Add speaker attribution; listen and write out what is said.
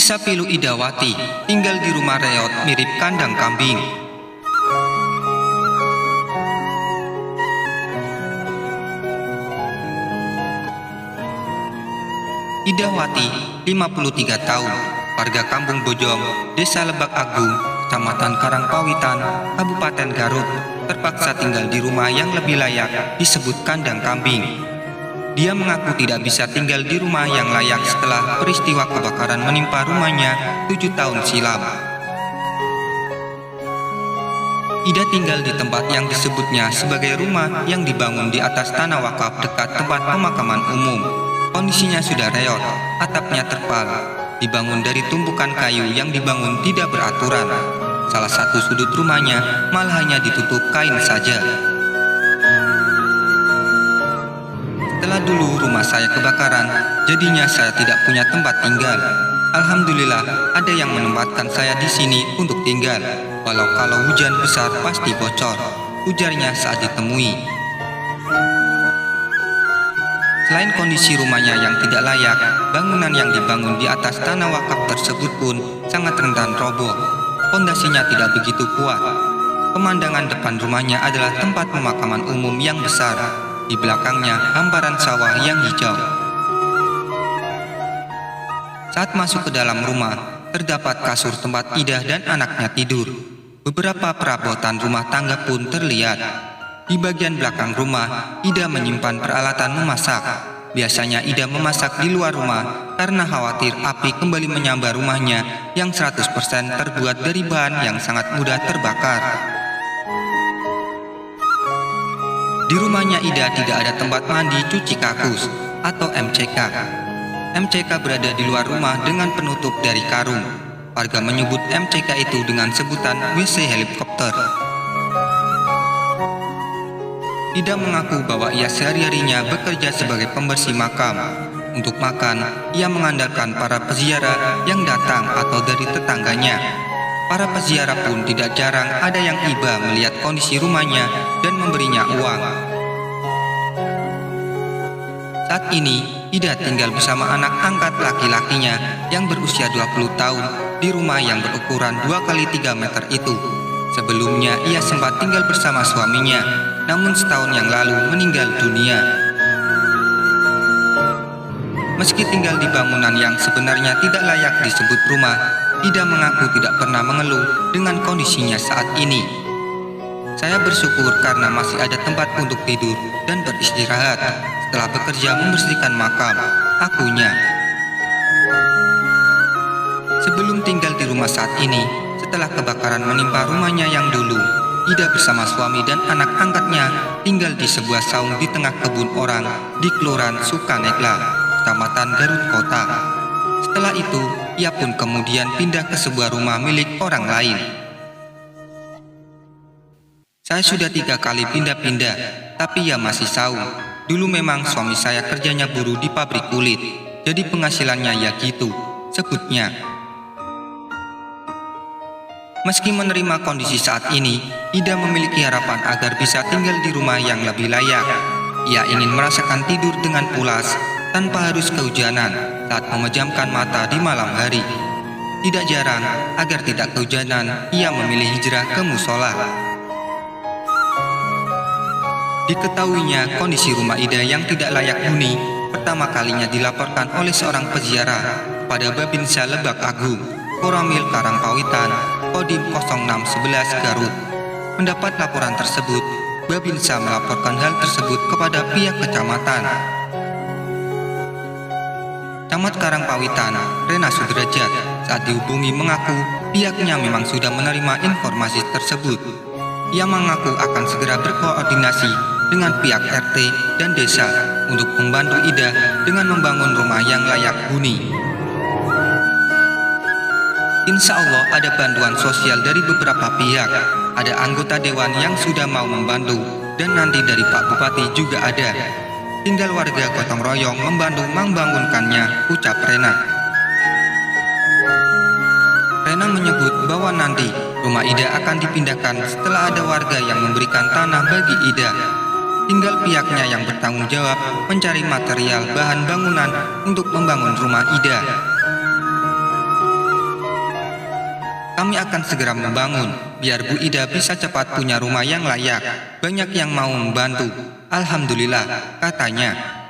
Speaker 1: Kisah pilu Idawati tinggal di rumah reot mirip kandang kambing. Idawati, 53 tahun, warga Kampung Bojong, Desa Lebak Agung, Kecamatan Karangpawitan, Kabupaten Garut, terpaksa tinggal di rumah yang lebih layak disebut kandang kambing. Dia mengaku tidak bisa tinggal di rumah yang layak setelah peristiwa kebakaran menimpa rumahnya 7 tahun silam. Ida tinggal di tempat yang disebutnya sebagai rumah yang dibangun di atas tanah wakaf dekat tempat pemakaman umum. Kondisinya sudah reot, atapnya terpal, dibangun dari tumpukan kayu yang dibangun tidak beraturan. Salah satu sudut rumahnya malah hanya ditutup kain saja. Setelah dulu rumah saya kebakaran, jadinya saya tidak punya tempat tinggal. Alhamdulillah ada yang menempatkan saya di sini untuk tinggal. Walau kalau hujan besar pasti bocor, ujarnya saat ditemui. Selain kondisi rumahnya yang tidak layak, bangunan yang dibangun di atas tanah wakaf tersebut pun sangat rentan roboh. Pondasinya tidak begitu kuat. Pemandangan depan rumahnya adalah tempat pemakaman umum yang besar. Di belakangnya hamparan sawah yang hijau. Saat masuk ke dalam rumah, terdapat kasur tempat Ida dan anaknya tidur. Beberapa perabotan rumah tangga pun terlihat. Di bagian belakang rumah, Ida menyimpan peralatan memasak. Biasanya Ida memasak di luar rumah karena khawatir api kembali menyambar rumahnya yang 100% terbuat dari bahan yang sangat mudah terbakar. Di rumahnya Ida tidak ada tempat mandi cuci kakus atau MCK. MCK berada di luar rumah dengan penutup dari karung. Warga menyebut MCK itu dengan sebutan WC helikopter. Ida mengaku bahwa ia sehari-harinya bekerja sebagai pembersih makam. Untuk makan, ia mengandalkan para peziarah yang datang atau dari tetangganya. Para peziarah pun tidak jarang ada yang iba melihat kondisi rumahnya dan memberinya uang. Saat ini, Ida tinggal bersama anak angkat laki-lakinya yang berusia 20 tahun di rumah yang berukuran 2x3 meter itu. Sebelumnya, ia sempat tinggal bersama suaminya, namun setahun yang lalu meninggal dunia. Meski tinggal di bangunan yang sebenarnya tidak layak disebut rumah, Ida mengaku tidak pernah mengeluh dengan kondisinya saat ini. Saya bersyukur karena masih ada tempat untuk tidur dan beristirahat setelah bekerja membersihkan makam, akunya. Sebelum tinggal di rumah saat ini, setelah kebakaran menimpa rumahnya yang dulu, Ida bersama suami dan anak angkatnya tinggal di sebuah saung di tengah kebun orang di Kelurahan Sukanegla, Kecamatan Garut Kota. Setelah itu, ia pun kemudian pindah ke sebuah rumah milik orang lain. Saya sudah 3 kali pindah-pindah, tapi ia masih saung. Dulu memang suami saya kerjanya buruh di pabrik kulit, jadi penghasilannya ya gitu, sebutnya. Meski menerima kondisi saat ini, Ida memiliki harapan agar bisa tinggal di rumah yang lebih layak. Ia ingin merasakan tidur dengan pulas, tanpa harus kehujanan saat memejamkan mata di malam hari. Tidak jarang, agar tidak kehujanan, ia memilih hijrah ke musola. Diketahuinya kondisi rumah Ida yang tidak layak huni pertama kalinya dilaporkan oleh seorang peziarah pada Babinsa Lebak Agung, Koramil Karangpawitan, Kodim 0611 Garut. Mendapat laporan tersebut, Babinsa melaporkan hal tersebut kepada pihak kecamatan. Camat Karangpawitan, Rena Sudrajat, saat dihubungi mengaku pihaknya memang sudah menerima informasi tersebut. Ia mengaku akan segera berkoordinasi dengan pihak RT dan desa untuk membantu Ida dengan membangun rumah yang layak huni. Insya Allah ada bantuan sosial dari beberapa pihak. Ada anggota dewan yang sudah mau membantu, dan nanti dari Pak Bupati juga ada. Tinggal warga gotong royong membantu membangunkannya, ucap Rena. Rena menyebut bahwa nanti rumah Ida akan dipindahkan setelah ada warga yang memberikan tanah bagi Ida. Tinggal pihaknya yang bertanggung jawab mencari material bahan bangunan untuk membangun rumah Ida. Kami akan segera membangun, biar Bu Ida bisa cepat punya rumah yang layak. Banyak yang mau membantu. Alhamdulillah, katanya.